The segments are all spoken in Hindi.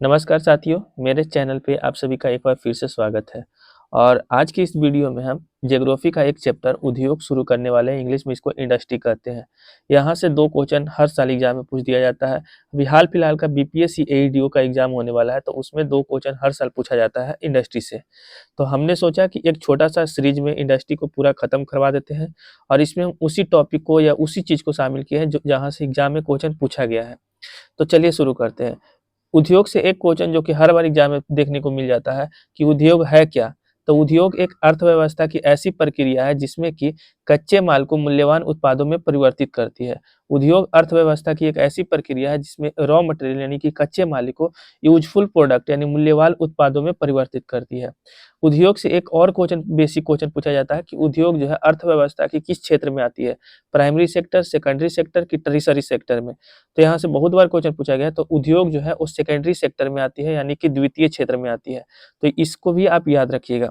नमस्कार साथियों, मेरे चैनल पे आप सभी का एक बार फिर से स्वागत है। और आज की इस वीडियो में हम ज्योग्राफी का एक चैप्टर उद्योग शुरू करने वाले हैं। इंग्लिश में इसको इंडस्ट्री कहते हैं। यहाँ से 2 क्वेश्चन हर साल एग्जाम में पूछ दिया जाता है। अभी हाल फिलहाल का बीपीएससी एईडीओ का एग्जाम होने वाला है, तो उसमें 2 क्वेश्चन हर साल पूछा जाता है इंडस्ट्री से। तो हमने सोचा कि एक छोटा-सा सीरीज में इंडस्ट्री को पूरा खत्म करवा देते हैं और इसमें हम उसी टॉपिक को या उसी चीज़ को शामिल किए हैं जो जहाँ से एग्जाम में क्वेश्चन पूछा गया है। तो चलिए शुरू करते हैं। उद्योग से एक क्वेश्चन जो कि हर बार एग्जाम में देखने को मिल जाता है कि उद्योग है क्या? तो उद्योग एक अर्थव्यवस्था की ऐसी प्रक्रिया है जिसमें कि कच्चे माल को मूल्यवान उत्पादों में परिवर्तित करती है। उद्योग अर्थव्यवस्था की एक ऐसी प्रक्रिया है जिसमें रॉ मटेरियल यानी कि कच्चे माल को यूजफुल प्रोडक्ट यानी मूल्यवान उत्पादों में परिवर्तित करती है। उद्योग से एक और क्वेश्चन बेसिक क्वेश्चन पूछा जाता है कि उद्योग जो है अर्थव्यवस्था के किस क्षेत्र में आती है? प्राइमरी सेक्टर, सेकेंडरी सेक्टर की टर्शियरी सेक्टर में? तो यहाँ से बहुत बार क्वेश्चन पूछा गया है, तो उद्योग जो है वो सेकेंडरी सेक्टर में आती है यानी कि द्वितीय क्षेत्र में आती है। तो इसको भी आप याद रखिएगा।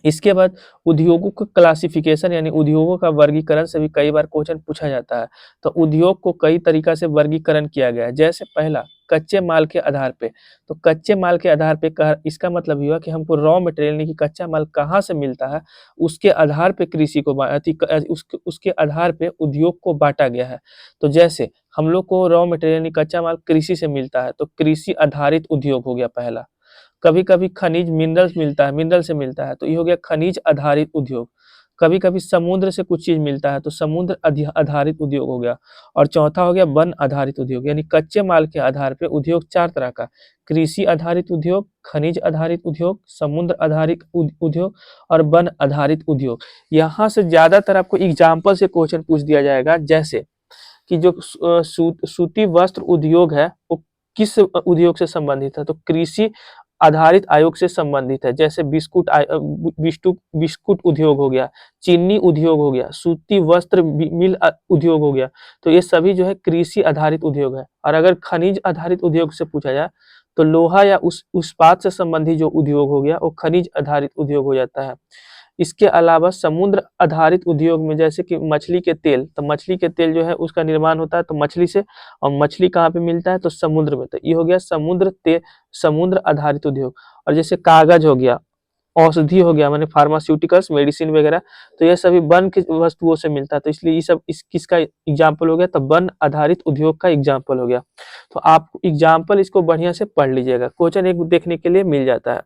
इसके बाद उद्योगों का क्लासिफिकेशन यानी उद्योगों का वर्गीकरण से भी कई बार क्वेश्चन पूछा जाता है। तो उद्योग को कई तरीका से वर्गीकरण किया गया है। जैसे पहला कच्चे माल के आधार पे। तो कच्चे माल के आधार पे इसका मतलब ये हुआ कि हमको रॉ मटेरियल यानी कि कच्चा माल कहाँ से मिलता है, उसके आधार पे कृषि को उसके आधार पे उद्योग को बाँटा गया है। तो जैसे हम लोग को रॉ मटेरियल यानी कच्चा माल कृषि से मिलता है, तो कृषि आधारित उद्योग हो गया पहला। कभी-कभी खनिज मिनरल्स मिलता है, मिनरल से मिलता है, तो ये हो गया खनिज आधारित उद्योग। कभी-कभी समुद्र से कुछ चीज़ मिलता है, तो समुद्र आधारित उद्योग हो गया। और चौथा हो गया वन आधारित उद्योग, यानी कच्चे माल के आधार पे उद्योग 4 तरह का, कृषि आधारित उद्योग, खनिज आधारित उद्योग, समुद्र आधारित उद्योग और वन आधारित उद्योग। यहाँ से ज़्यादातर आपको एग्ज़ाम्पल से क्वेश्चन पूछ दिया जाएगा, जैसे कि जो सूती वस्त्र उद्योग है, वो किस उद्योग से संबंधित है? तो कृषि आधारित आयोग से संबंधित है। जैसे बिस्कुट उद्योग हो गया, चीनी उद्योग हो गया, सूती वस्त्र मिल उद्योग हो गया। तो ये सभी जो है कृषि आधारित उद्योग है। और अगर खनिज आधारित उद्योग से पूछा जाए, तो लोहा या उस इस्पात से संबंधित जो उद्योग हो गया, वो खनिज आधारित उद्योग हो जाता है। इसके अलावा समुद्र आधारित उद्योग में जैसे कि मछली के तेल, तो मछली के तेल जो है उसका निर्माण होता है तो मछली से, और मछली कहाँ पे मिलता है? तो समुद्र में। तो ये हो गया समुद्र आधारित उद्योग। और जैसे कागज हो गया, औषधि हो गया, माने फार्मास्यूटिकल्स, मेडिसिन वगैरह, तो ये सभी वन की वस्तुओं से मिलता है। तो इसलिए ये सब किसका एग्जाम्पल हो गया? तो वन आधारित उद्योग का एग्जाम्पल हो गया। तो आप एग्जाम्पल इसको बढ़िया से पढ़ लीजिएगा, क्वेश्चन एक देखने के लिए मिल जाता है।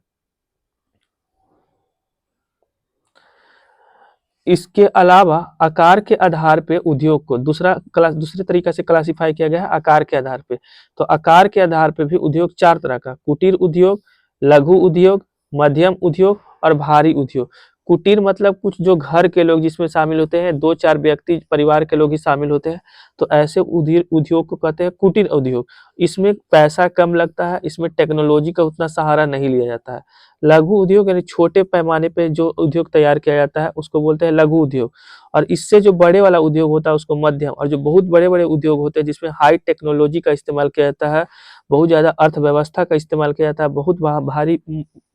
इसके अलावा आकार के आधार पे उद्योग को दूसरे तरीके से क्लासिफाई किया गया है, आकार के आधार पे। तो आकार के आधार पे भी उद्योग 4 तरह का, कुटीर उद्योग, लघु उद्योग, मध्यम उद्योग और भारी उद्योग। कुटीर मतलब कुछ जो घर के लोग जिसमें शामिल होते हैं, 2-4 व्यक्ति परिवार के लोग ही शामिल होते हैं, तो ऐसे उद्योग को कहते हैं कुटीर उद्योग। इसमें पैसा कम लगता है, इसमें टेक्नोलॉजी का उतना सहारा नहीं लिया जाता है। लघु उद्योग यानी छोटे पैमाने पे जो उद्योग तैयार किया जाता है उसको बोलते हैं लघु उद्योग। और इससे जो बड़े वाला उद्योग होता है उसको मध्यम, और जो बहुत बड़े-बड़े उद्योग होते हैं जिसमें हाई टेक्नोलॉजी का इस्तेमाल किया जाता है, बहुत ज़्यादा अर्थव्यवस्था का इस्तेमाल किया जाता है, बहुत भारी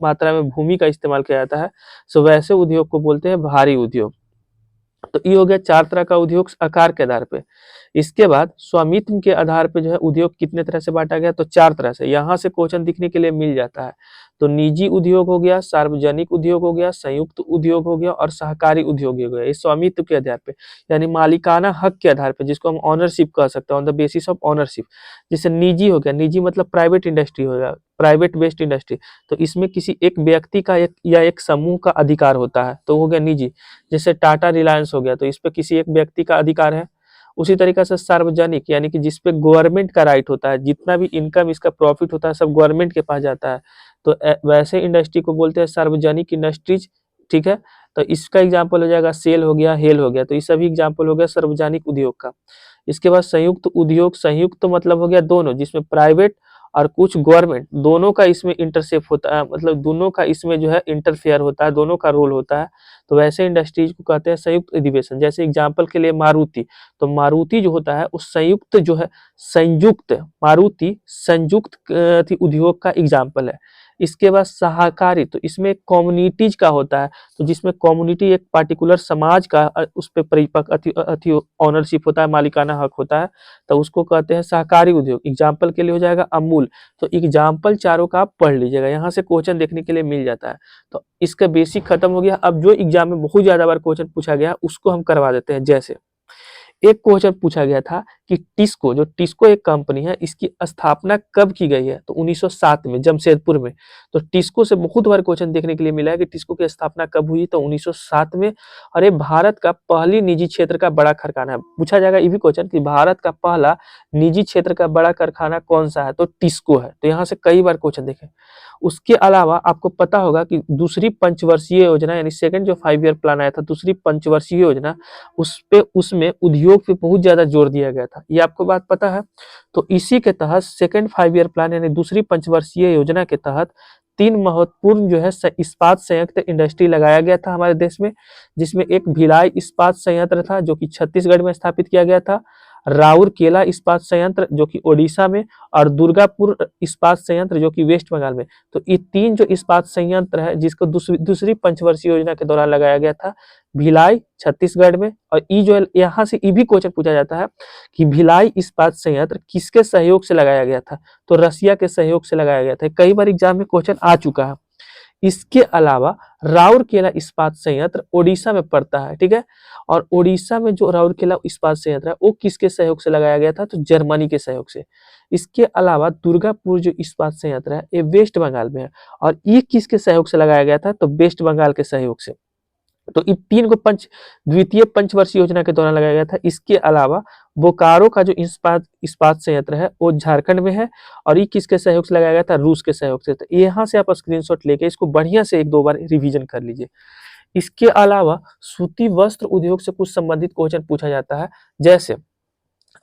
मात्रा में भूमि का इस्तेमाल किया जाता है, सो वैसे उद्योग को बोलते हैं भारी उद्योग। तो ये हो गया 4 तरह का उद्योग आकार के आधार पे। इसके बाद स्वामित्व के आधार पे जो है उद्योग कितने तरह से बाँटा गया? तो 4 तरह से। यहाँ से क्वेश्चन दिखने के लिए मिल जाता है। तो निजी उद्योग हो गया, सार्वजनिक उद्योग हो गया, संयुक्त उद्योग हो गया और सहकारी उद्योग हो गया। ये स्वामित्व के आधार पे, यानी मालिकाना हक के आधार पे, जिसको हम ओनरशिप कह सकते हैं, on the basis of ownership. जैसे निजी हो गया, निजी मतलब प्राइवेट इंडस्ट्री हो गया, प्राइवेट बेस्ड इंडस्ट्री। तो इसमें किसी एक व्यक्ति का एक समूह का अधिकार होता है, तो हो गया निजी। जैसे टाटा रिलायंस हो गया, तो इस पे किसी एक व्यक्ति का अधिकार है। उसी तरीके से सार्वजनिक यानी कि जिस पे गवर्नमेंट का राइट होता है, जितना भी इनकम इसका प्रॉफिट होता है सब गवर्नमेंट के पास जाता है। तो वैसे इंडस्ट्री को बोलते हैं सार्वजनिक इंडस्ट्रीज, ठीक है? तो इसका एग्जांपल हो जाएगा सेल हो गया, हेल हो गया, तो ये सभी एग्जांपल हो गया सार्वजनिक उद्योग का। इसके बाद संयुक्त उद्योग, संयुक्त मतलब हो गया दोनों, जिसमें प्राइवेट और कुछ गवर्नमेंट दोनों का इसमें इंटरसेप होता है, मतलब दोनों का इसमें जो है इंटरफेयर होता है, दोनों का रोल होता है। तो वैसे इंडस्ट्रीज को कहते हैं संयुक्त अधिवेशन। जैसे एग्जांपल के लिए मारुति, तो मारुति जो होता है उस संयुक्त जो है, संयुक्त मारुति संयुक्त उद्योग का एग्जांपल है। इसके बाद सहकारी, तो इसमें कम्युनिटीज का होता है, तो जिसमें कम्युनिटी एक पार्टिकुलर समाज का उस पे परिपक्व अति ऑनरशिप होता है, मालिकाना हक होता है, तो उसको कहते हैं सहकारी उद्योग। एग्जाम्पल के लिए हो जाएगा अमूल। तो एग्जाम्पल चारों का आप पढ़ लीजिएगा, यहाँ से क्वेश्चन देखने के लिए मिल जाता है। तो इसका बेसिक खत्म हो गया। अब जो एग्जाम में बहुत ज्यादा बार क्वेश्चन पूछा गया उसको हम करवा देते हैं। जैसे एक क्वेश्चन पूछा गया था कि टिस्को, जो टिस्को एक कंपनी है, इसकी स्थापना कब की गई है? तो 1907 में जमशेदपुर में। तो टिस्को से बहुत बार क्वेश्चन देखने के लिए मिला है कि टिस्को की स्थापना कब हुई, तो 1907 में। और ये भारत का पहली निजी क्षेत्र का बड़ा कारखाना है। पूछा जाएगा ये भी क्वेश्चन कि भारत का पहला निजी क्षेत्र का बड़ा कारखाना कौन सा है, तो टिस्को है। तो यहाँ से कई बार क्वेश्चन देखे। उसके अलावा आपको पता होगा कि दूसरी पंचवर्षीय योजना, यानी सेकंड जो 5 ईयर प्लान आया था, दूसरी पंचवर्षीय योजना, उसमें उद्योग पे बहुत ज्यादा जोर दिया गया था। ये आपको बात पता है? तो इसी के तहत सेकंड 5 ईयर प्लान यानी दूसरी पंचवर्षीय योजना के तहत 3 महत्वपूर्ण जो है इस्पात संयंत्र इंडस्ट्री लगाया गया था हमारे देश में, जिसमें एक भिलाई इस्पात संयंत्र था जो कि छत्तीसगढ़ में स्थापित किया गया था, राउरकेला इस्पात संयंत्र जो कि ओडिशा में, और दुर्गापुर इस्पात संयंत्र जो कि वेस्ट बंगाल में। तो ये 3 जो इस्पात संयंत्र है जिसको दूसरी पंचवर्षीय योजना के दौरान लगाया गया था, भिलाई छत्तीसगढ़ में। और ये जो यहाँ से ये भी क्वेश्चन पूछा जाता है कि भिलाई इस्पात संयंत्र किसके सहयोग से लगाया गया था, तो रसिया के सहयोग से लगाया गया था। कई बार एग्जाम में क्वेश्चन आ चुका है। इसके अलावा राउरकेला इस्पात संयंत्र ओडिशा में पड़ता है, ठीक है। और ओडिशा में जो राउरकेला इस्पात संयंत्र है वो किसके सहयोग से लगाया गया था, तो जर्मनी के सहयोग से। इसके अलावा दुर्गापुर जो इस्पात संयंत्र है ये वेस्ट बंगाल में है, और ये किसके सहयोग से लगाया गया था, तो वेस्ट बंगाल के सहयोग से। तो इन 3 को द्वितीय पंचवर्षीय योजना के दौरान लगाया गया था। इसके अलावा बोकारो का जो इस्पात संयंत्र है वो झारखंड में है, और ये किसके सहयोग से लगाया गया था, रूस के सहयोग से। तो यहाँ से आप स्क्रीनशॉट लेके इसको बढ़िया से 1-2 बार रिवीजन कर लीजिए। इसके अलावा सूती वस्त्र उद्योग से कुछ संबंधित क्वेश्चन पूछा जाता है। जैसे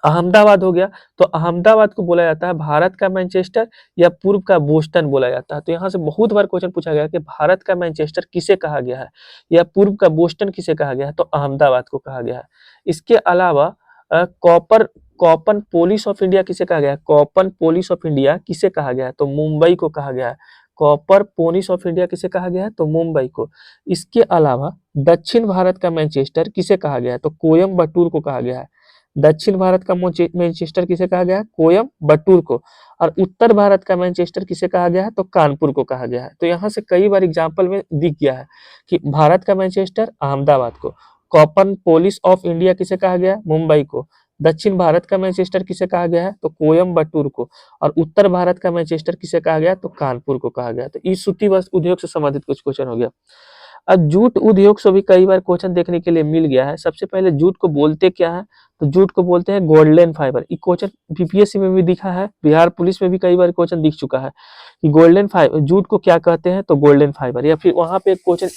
अहमदाबाद हो गया, तो अहमदाबाद को बोला जाता है भारत का मैनचेस्टर या पूर्व का बोस्टन बोला जाता है। तो यहाँ से बहुत बार क्वेश्चन पूछा गया कि भारत का मैनचेस्टर किसे कहा गया है या पूर्व का बोस्टन किसे कहा गया है, तो अहमदाबाद को कहा गया है। इसके अलावा कॉपन पोलिस ऑफ इंडिया किसे कहा गया है, कॉपन पोलिस ऑफ इंडिया किसे कहा गया है, तो मुंबई को कहा गया है। कॉपर पोलिस ऑफ इंडिया किसे कहा गया है, तो मुंबई को। इसके अलावा दक्षिण भारत का मैनचेस्टर किसे कहा गया है, तो कोयम्बटूर को कहा गया है। दक्षिण भारत का मैनचेस्टर किसे कहा गया है, कोयम्बटूर को। और उत्तर भारत का मैनचेस्टर किसे कहा गया है, तो कानपुर को कहा गया है। तो यहाँ से कई बार एग्जाम्पल में दिख गया है कि भारत का मैनचेस्टर अहमदाबाद को, कॉपन पोलिस ऑफ इंडिया किसे कहा गया है, मुंबई को। दक्षिण भारत का मैनचेस्टर किसे कहा गया है, तो कोयम्बटूर को। और उत्तर भारत का मैनचेस्टर किसे कहा गया, तो कानपुर को कहा गया। तो इस सूती वस्त्र उद्योग से संबंधित कुछ क्वेश्चन हो गया। अब जूट उद्योग से भी कई बार क्वेश्चन देखने के लिए मिल गया है। सबसे पहले जूट को बोलते क्या है, तो जूट को बोलते हैं गोल्डन फाइबर। ये क्वेश्चन बीपीएससी में भी दिखा है, बिहार पुलिस में भी कई बार क्वेश्चन दिख चुका है कि गोल्डन फाइबर जूट को क्या कहते हैं, तो गोल्डन फाइबर। या फिर वहां पे एक क्वेश्चन,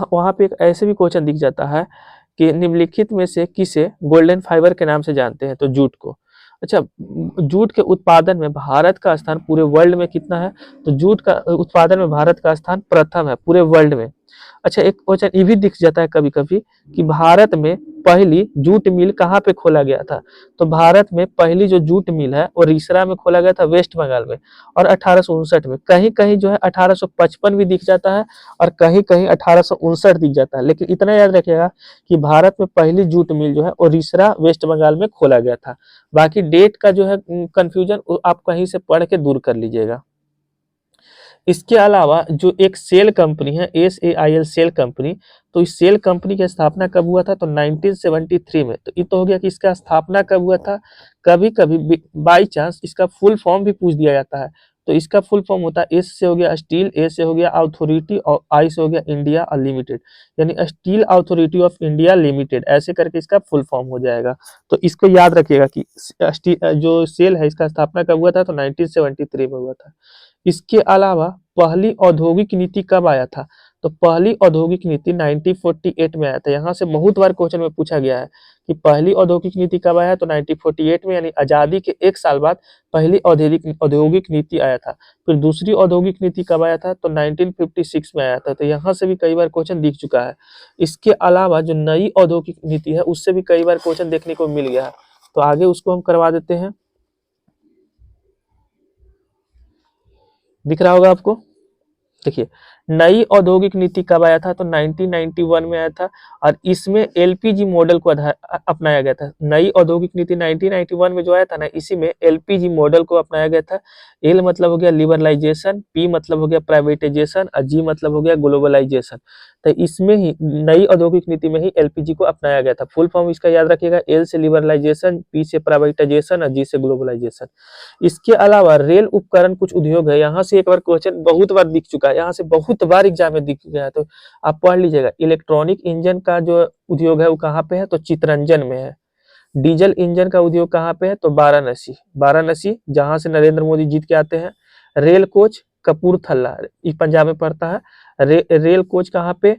वहां पे एक ऐसे भी क्वेश्चन दिख जाता है कि निम्नलिखित में से किसे गोल्डन फाइबर के नाम से जानते हैं, तो जूट को। अच्छा, जूट के उत्पादन में भारत का स्थान पूरे वर्ल्ड में कितना है, तो जूट का उत्पादन में भारत का स्थान प्रथम है पूरे वर्ल्ड में। अच्छा, एक क्वेश्चन ये भी दिख जाता है कभी कभी कि भारत में पहली जूट मिल कहाँ पे खोला गया था, तो भारत में पहली जो जूट मिल है वो रिसरा में खोला गया था, वेस्ट बंगाल में, और 1859 में। कहीं कहीं जो है 1855 भी दिख जाता है, और कहीं कहीं 1859 दिख जाता है। लेकिन इतना याद रखिएगा कि भारत में पहली जूट मिल जो है वो रिसरा वेस्ट बंगाल में खोला गया था। बाकी डेट का जो है कंफ्यूजन आप कहीं से पढ़ के दूर कर लीजिएगा। इसके अलावा जो एक सेल कंपनी है, SAIL सेल कंपनी, तो इस सेल कंपनी की स्थापना कब हुआ था, तो 1973 में। तो ये तो हो गया कि इसका स्थापना कब हुआ था। कभी कभी बाई चांस इसका फुल फॉर्म भी पूछ दिया जाता है। तो इसका फुल फॉर्म होता है, S से हो गया स्टील, A से हो गया अथॉरिटी, और I से हो गया इंडिया लिमिटेड, यानी steel authority of India limited, ऐसे करके इसका फुल फॉर्म हो जाएगा। तो इसको याद रखिएगा कि जो सेल है इसका स्थापना कब हुआ था, तो 1973 में हुआ था। इसके अलावा पहली औद्योगिक नीति कब आया था, तो पहली औद्योगिक नीति 1948 में आया था। यहाँ से बहुत बार क्वेश्चन में पूछा गया है कि पहली औद्योगिक नीति कब आया, तो 1948 में, यानी आजादी के 1 साल बाद पहली औद्योगिक नीति आया था। फिर दूसरी औद्योगिक नीति कब आया था, तो 1956 में आया था। तो यहाँ से भी कई बार क्वेश्चन दिख चुका है। इसके अलावा जो नई औद्योगिक नीति है उससे भी कई बार क्वेश्चन देखने को मिल गया है, तो आगे उसको हम करवा देते हैं। दिख रहा होगा आपको। देखिए, नई औद्योगिक नीति कब आया था, तो 1991 में आया था और इसमें एलपीजी मॉडल को अपनाया गया था। नई औद्योगिक नीति 1991 में जो आया था ना, इसी में एलपीजी मॉडल को अपनाया गया था। एल मतलब हो गया लिबरलाइजेशन, पी मतलब हो गया प्राइवेटाइजेशन और जी मतलब हो गया ग्लोबलाइजेशन। तो इसमें ही नई औद्योगिक नीति में ही एलपीजी को अपनाया गया था। फुल फॉर्म इसका याद रखिएगा, एल से लिबरलाइजेशन, पी से प्राइवेटाइजेशन और जी से ग्लोबलाइजेशन। इसके अलावा रेल उपकरण कुछ उद्योग है, यहाँ से एक बार क्वेश्चन बहुत बार दिख चुका है, यहाँ से बहुत बार एग्जाम में दिख गया है, तो आप पढ़ लीजिएगा। इलेक्ट्रॉनिक इंजन का जो उद्योग है वो कहाँ पे है, तो चितरंजन में है। डीजल इंजन का उद्योग कहाँ पे है, तो वाराणसी, वाराणसी जहाँ से नरेंद्र मोदी जीत के आते हैं। रेल कोच कपूरथला, ये पंजाब में पड़ता है। रेल कोच कहाँ पे,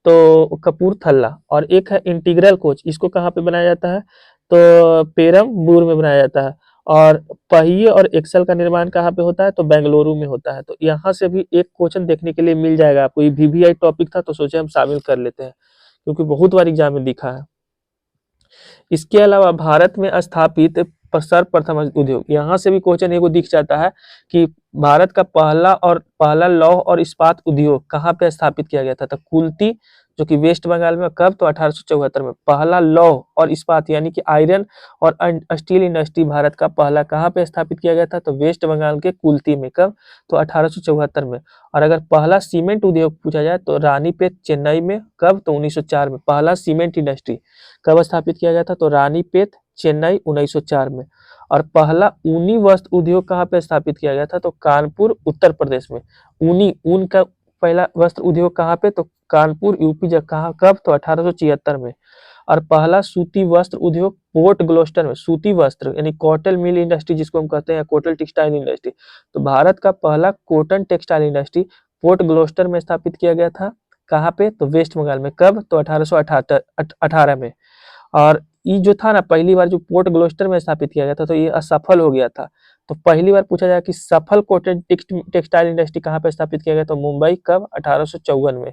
तो कपूरथला। और एक है इंटीग्रल कोच, इसको कहाँ पे बनाया जाता है, तो पेरम्बूर में बनाया जाता है। और पहिए और एक्सल का निर्माण कहाँ पे होता है, तो बेंगलुरु में होता है। तो यहाँ से भी एक क्वेश्चन देखने के लिए मिल जाएगा आपको। ये वीवीआई टॉपिक था तो सोचे हम शामिल कर लेते हैं, क्योंकि बहुत बार एग्जाम में दिखा है। इसके अलावा भारत में स्थापित सर्वप्रथम उद्योग, यहाँ से भी क्वेश्चन एगो दिख जाता है कि भारत का पहला लौह और इस्पात उद्योग कहाँ पे स्थापित किया गया था, तो कुल्ती, जो कि वेस्ट बंगाल में, कब, तो 1874 में। पहला लौह और इस्पात यानी कि आयरन और स्टील इंडस्ट्री भारत का पहला कहाँ पे स्थापित किया गया था, तो वेस्ट बंगाल के कुल्ती में, कब, तो 1874 में। और अगर पहला सीमेंट उद्योग पूछा जाए तो रानीपेट चेन्नई में, कब, तो 1904 में। पहला सीमेंट इंडस्ट्री कब स्थापित किया गया था, तो रानीपेट चेन्नई 1904 में। और पहला ऊनी वस्त्र उद्योग कहाँ पे स्थापित किया गया था, तो कानपुर उत्तर प्रदेश में। ऊन का पहला वस्त्र उद्योग कहाँ पे, तो कानपुर यूपी, जब कहाँ, कब, तो 1876 में। और पहला सूती वस्त्र उद्योग पोर्ट ग्लोस्टर में, सूती वस्त्र यानी कॉटन मिल इंडस्ट्री जिसको हम कहते हैं, कॉटन टेक्सटाइल इंडस्ट्री। तो भारत का पहला cotton textile industry port Gloster में स्थापित किया गया था। कहाँ पे, तो वेस्ट बंगाल में, कब, तो 1818 में। और ये जो था ना, पहली बार जो पोर्ट ग्लोस्टर में स्थापित किया गया था तो ये असफल हो गया था। तो पहली बार पूछा जाए कि सफल कॉटन टेक्सटाइल इंडस्ट्री कहाँ पे स्थापित किया गया, तो मुंबई, कब, 1854 में।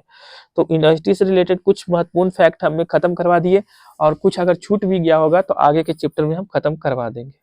तो इंडस्ट्री से रिलेटेड कुछ महत्वपूर्ण फैक्ट हमने खत्म करवा दिए, और कुछ अगर छूट भी गया होगा तो आगे के चैप्टर में हम खत्म करवा देंगे।